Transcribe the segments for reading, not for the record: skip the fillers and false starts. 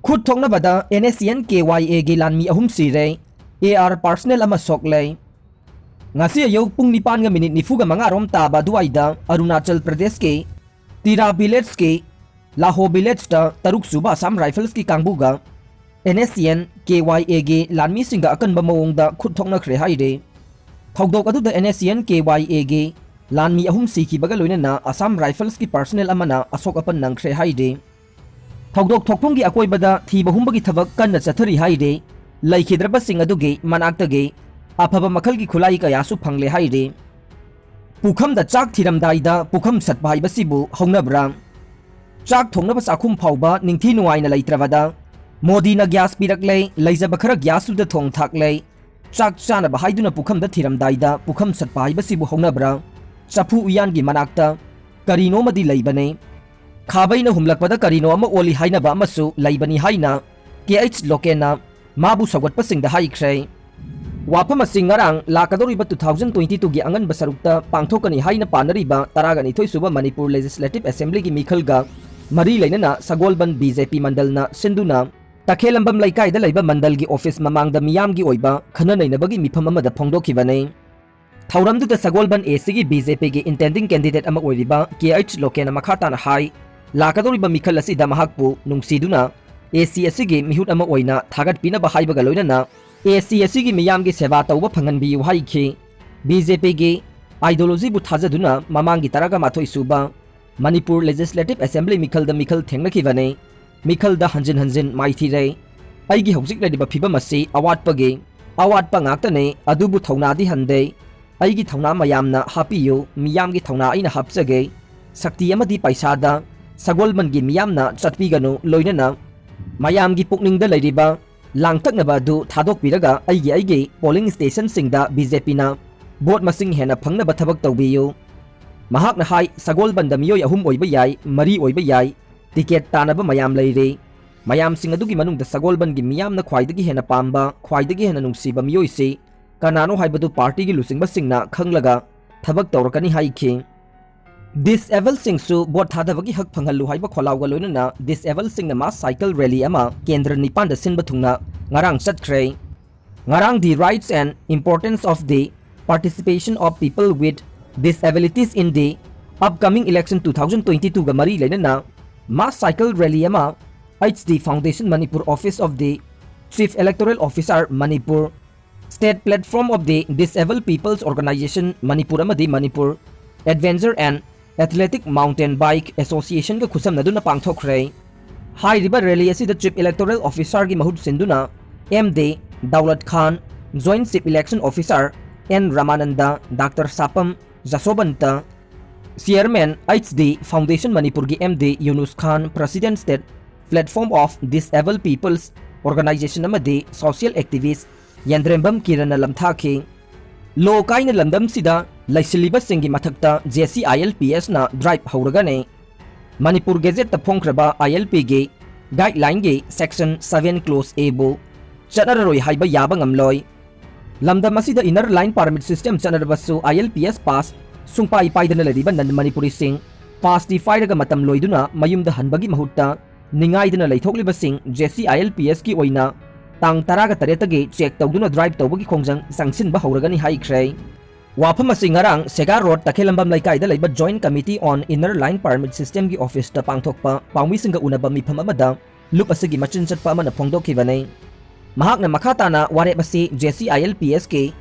खुद थोकनाबदा NSCN KYA गी लानमी अहुम सिरे AR पर्सनल अमा सोकले ngasi ayo pung nipan nga minute nifuga mga rom taba duaida Arunachal Pradesh ke Tira village ke Laho village ta taruk suba Assam Rifles ki kangbuga NSCN KYA ge Lanmee singa akan ba mawong da khut thokna khre haide thokdok adu da NSCN KYA ge Lanmee ahum si ki baga loina na Assam Rifles ki personnel amana asok apan nang khre haide thokdok thokphom gi akoi bada thi bahum bagi thabak kan na chathari haide laikhidraba sing adu ge manakta ge afaba makhal ki khulai ka yasu phangle haide pukham da chak thiram daida pukham satba haibasibu hongnabra chak thongna ba sakhum phauba ningthi nuai na leitrawada modi na gas pirakle leijaba khara gyasu da thong thaklei chak chana ba haiduna pukham da thiram daida pukham satba haibasibu hongnabra chapu uyan gi manakta karino madi leibane khabai na humlakpada karino ama oli haina ba amasu leibani haina KH lokena mabu sawat pasing da haikhrei wafam asing ngarang lakadoriba 2022 gi angan basarukta pangthokani haina panariba taragani thoi suba Manipur Legislative Assembly gi mikhalga mari lainana Sagolban BJP mandalna sinduna takhelambam laikai da laiba mandal gi office mamangda miyam gi oiba khana nainabagi mifam amada phongdokhibane thauramdu da Sagolban AC gi BJP gi intending candidate ama oiriba KH lokena makhatana hai lakadoriba mikhal asi da mahakpu nungsiduna AC asigi mihut ama oina thagat pina ba haibaga loinana ACSC gi miyam gi seva tauba phangan bi wahai khi BJP gi ideology bu thajaduna mamang gi taraga mathoi suba Manipur Legislative Assembly mikhal da mikhal thengna ki bane mikhal da hanjin mai thi re ai gi hojik ladi ba phiba masi awat pa ngakta ne adu bu thongna di hande ai gi thongna mayam na hapiyu miyam gi thongna aina hapsage sakti amadi paisa da Sagolban gi miyam na chatpi ganu loinana mayam gi pukning da leiriba langtaknaba du thadok piraga aigi polling station singda BJP na vote masing hena phangnaba thabak tawbiyu mahakna hai Sagolban da miyoi ahum oiba yai mari oiba yai ticket tanaba mayam leire mayam sing adugi manung da Sagolban gi miyam na khwaidagi hena pamba khwaidagi hena nungsiba miyoi se kanano haibadu party gi lusingba singna khanglaga thabak tawrakani haikhi Disable sing su bot thadabagi hak phangalu haiba kholawga loinana disable sing na mass cycle rally ama kendra nipan da sinba thungna ngarang chatkhre ngarang the rights and importance of the participation of people with disabilities in the upcoming election 2022 ga mari lainana mass cycle rally ama HD Foundation Manipur Office of the Chief Electoral Officer Manipur State Platform of the Disabled People's Organization Manipur amadi Manipur Adventure and Athletic Mountain Bike Association ga khusam naduna pangthokre hai riba rally asi the Chief Electoral Officer gi mahut sinduna MD Daulat Khan Joint Chief Election Officer N Ramananda Dr Sapam Jasobanta Chairman HD Foundation Manipur gi MD Yunus Khan President State Platform of Disabled People's Organization amadi Social Activist Yandrembam Kirana lamthaki lo kaina lamdam sida laisiliba singi mathakta JCILPS na drive hauragane Manipur Gazette ta phongkraba ILP ge guideline ge section 7 clause A bo chanararoi haiba yaba ngamloi lamdam asida inner line permit system chanarabasu ILPS pass sungpai paidana ladiba nan Manipuri sing pass di fairaga matam loiduna mayumda hanbagi mahutta ningaidana leithokliba sing JCILPS ki oina tang taraga taretagi check tawduna drive tawbagi khongjang sangsin ba hauragani haikhrei wafam asi ngarang Sega Road takhelambam laikai da laiba Joint Committee on Inner Line Permit System gi office ta pangthokpa pangmi singa unaba mifam amada lup asigi machin chatpa amana phongdokhibane mahakna makhatana ware basi JCILPS ke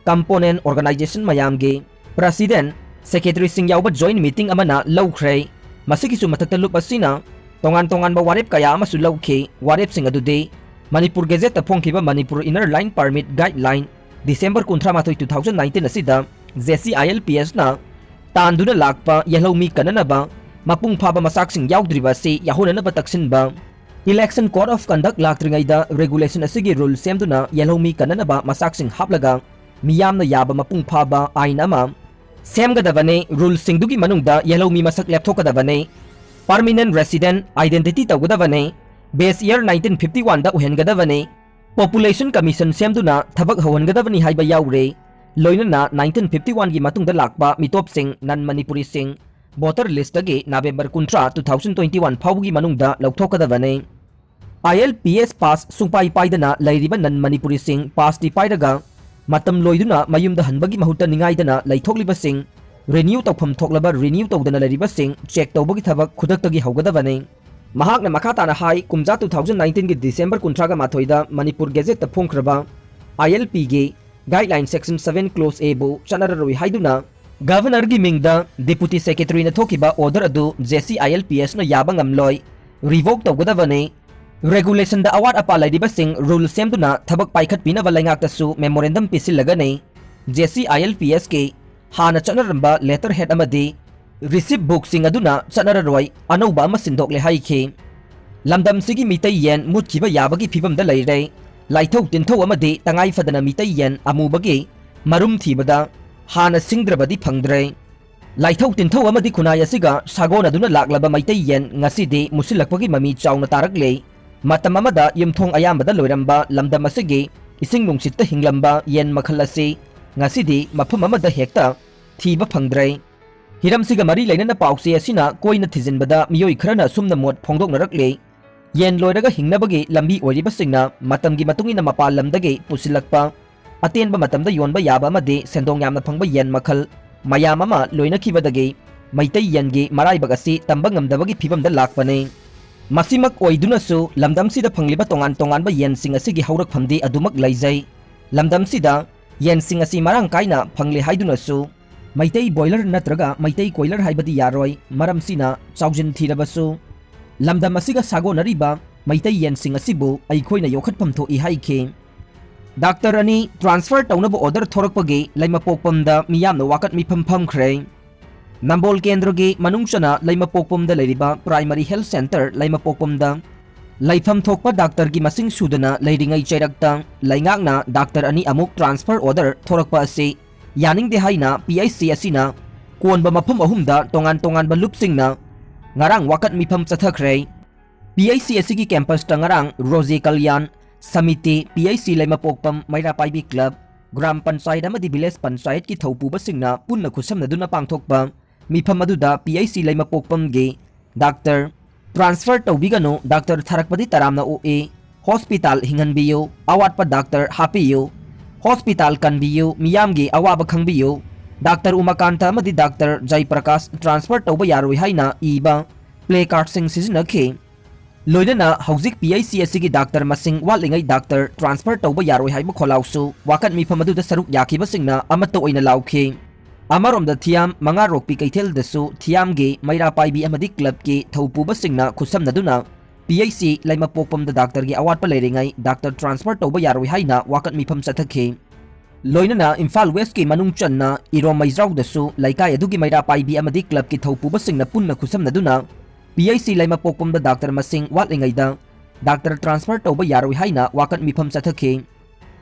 component organization mayam ge president secretary sing yawba joint meeting amana lawkhrei masigi su mathakta lup asina tongan ba warep kaya amasu lawkhe warep sing adude Manipur Gazette ta phongkhiba Manipur Inner Line Permit Guideline December 13 2019 asida JCILPS na tanduna lakpa yahlomi kananaba mapung phaba masaksing yaudriba se yahonanaba taksinba Election Code of Conduct laktringaida regulation asigi rule semduna yahlomi kananaba masaksing haplaga miyamna yaba mapung phaba ainama semgadabane rule singdugi manungda yahlomi masak lapthokadabane permanent resident identity tawgadabane base year 1951 da uhengadabane Population Commission semduna thabak hawangadabani haiba yaure loinana 1951 gi matungda lakpa mitop sing nan Manipuri sing voter list agi November 13 2021 phawgi manungda lauthokadabane IELTS pass sungpai paidana lairiba nan Manipuri sing pass di paidaga matam loiduna mayumda hanbagi mahuta ningaidana laithokliba sing renew tawpham thoklaba renew tawdana lairiba sing check tawbagi thabak khudaktagi haugadabane mahakna makhatana hai kumja 2019 gi December 18 ga mathoida Manipur Gazette ta phongkraba ILP ge guideline section 7 clause A bu chanararoi haiduna Governor gi mingda Deputy Secretary na thokiba order adu JC ILPS na yabangam loi revoke tawgadabane regulation da awat apa lairiba sing rule semduna thabak paikhat pina walaingak tasu memorandum pisilagane JC ILPS ke hana chanaramba letterhead amadi receipt book sing aduna chanararoi anauba ama sindokle haikhe lamdam sigi mitai yen mutkiba yabagi phibam da laire laithau tinthau amadi tangai fadana mitai yen amubagi marum thibada hana singdrabadi phangdre laithau tinthau amadi khunai asiga sagon aduna laklaba mitai yen ngasidi musilakpagi mami chauna tarakle matam amada yumthong ayambada loiramba lamdam asigi ising nungsitta hinglamba yen makhal asi ngasidi mafam amada hekta thiba phangdre hiram siga mari lainana pause asina koina thijinbada miyoi kharana sumna mot phongdoknarakle yen loiraga hingnabagi lambi oriba singna matamgi matungina mapal lamdagi pusilakpa atenba matamda yonba yaba amadi sendong yamna phangba yen makhal mayam ama loina khibadagi maitai yengi maraibaga si tamba ngamdabagi phibamda lakpane masimak oiduna su lamdam sida phangliba tongan tongan ba yen sing asigi haurak phamdi adumak laijai lamdam sida yen sing asi marang kaina phangli haiduna su maitai boiler natraga maitai koiler haibadi yaroi maram sina chaujin thirabasu lamdam asiga sagonariba maitai yen sing asibu aikhoina yokhat phamtho I haikhe doctor ani transfer taunaba order thorakpagi laima pokpamda miyamna wakat mi phampham khre Nambol Kendrogi Manungchana Laima Pokpomda Leriba Primary Health Center Laima Pokpomda Laifam Thokpa Doctor Gi Masing Sudana Leiringai Chairakta Laingakna Doctor Ani Amuk Transfer Order Thorakpa Asi Yaning de Haina PIC Asina Kuonba Mapam Ahumda Tongan ba Lupsingna Ngarang Wakat Mipam Chathakre PIC Asigi Campus Tangarang Rosie Kalyan Samiti PIC Laima Pokpam Maira Paibi Club Gram Panchayat amadi Village Panchayat ki thaupuba singna punna khusam naduna pangthokpa mifam aduda PIC laima pokpam ge doctor transfer tawbigano doctor tharakpadi taramna OA hospital hinganbiyo awatpa doctor hapiyo hospital kanbiyo miyam ge awaba khangbiyo doctor umakanta amadi doctor Jai Prakash transfer tawba yaroi haina iba play card sing sizinakhe loidana hauzik PIC asigi doctor masing walingai doctor transfer tawba yaroi haiba kholausu wakat mifam aduda saruk yakiba singna amatta oina laukhe Amarom da thiam manga rokpi kaithel dasu thiam ge maira paibi amadi club ke thaupuba singna khusam naduna PIC laima pokpam da doctor ge awat pa leiringai doctor transfer tawba yaroi haina wakat mifam chathakhe loinana Imphal West ke manung channa irom maizrau dasu laikai adugi maira paibi amadi club ke thaupuba singna punna khusam naduna PIC laima pokpam da doctor masing watlingai da doctor transfer tawba yaroi haina wakat mifam chathakhe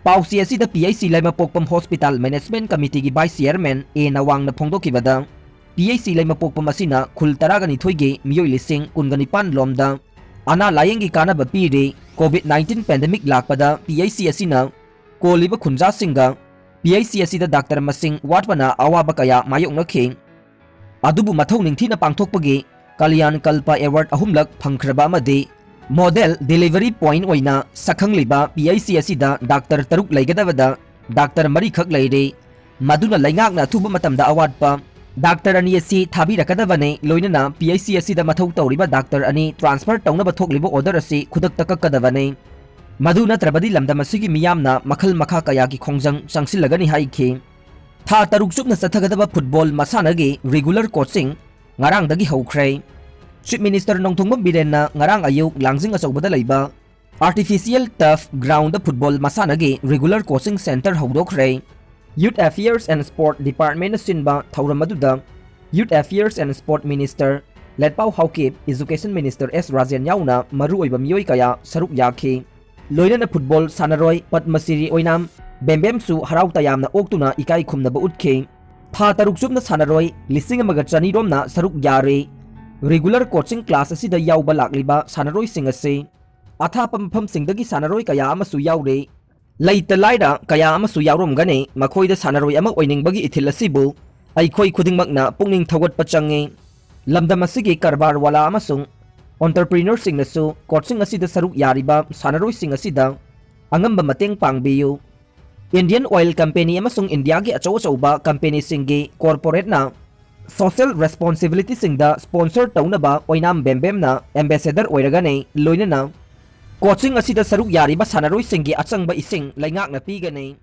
Pausi asida PIC laima pokpam Hospital Management Committee gi Vice Chairman A Nawang na phongdokibada PIC laima pokpam asina khul taragani thoige miyoi lising kungani lomda ana layengi kana ba pire COVID-19 pandemic lakpada PIC asina koliba khunja singa PIC asida doctor masing watwana awaba kaya mayok nakhe adubu mathau ningthina pangthokpagi Kalyan Kalpa Award ahumlak phangkhraba amadi Model Delivery Point oina sakhangliba PIC asida Dr. Taruk laigadabada Dr. Marikhak laire maduna laingakna thuba matamda awatpa Dr. Ani asi thabirakadabane loinana PIC asida mathau tawriba Dr. Ani transfer tawnaba thokliba order asi khudakta kakkadabane maduna trabadi lamdam asigi miyamna makhal makha kaya ki khongjang changsilagani haikhe tha taruk chupna sathagadaba football masanagi regular coaching ngarangdagi haukhre Chief Minister Nongthongmam Birenna ngarang ayuk langjing achobada leiba Artificial Turf Ground Football Masanagi Regular Coaching Center haudokhre Youth Affairs and Sport Department sinba thauramadu Youth Affairs and Sport Minister Letpau Haukip Education Minister S Rajan yauna maru oiba miyoi kaya saruk yakhe loinana football sanaroi Padmasiri oinam bembem su harau tayamna oktuna ikai khumnaba utkhe tha taruk chupna sanaroi lising amaga chani romna saruk yare Regular coaching class asida yauba lakliba sanaroi sing ase athapa mpham singdagi sanaroi kaya amasu yaure leita laida kaya amasu yauromgane makhoida sanaroi ama oiningbagi ithil asibu aikhoi khudingmakna pungning thawat pachange lamdam asigi karbar wala amasung Entrepreneursingnasu coaching asida saruk yariba sanaroising asida angamba mateng pangbiyu. Indian Oil Company amasung India gi achau-achauba company singgi corporate na social responsibility singda sponsor taunaba oinam bembem na ambassador oiragane loinana coaching asida saruk yariba sanaroi singgi achangba ising laingak na pigane.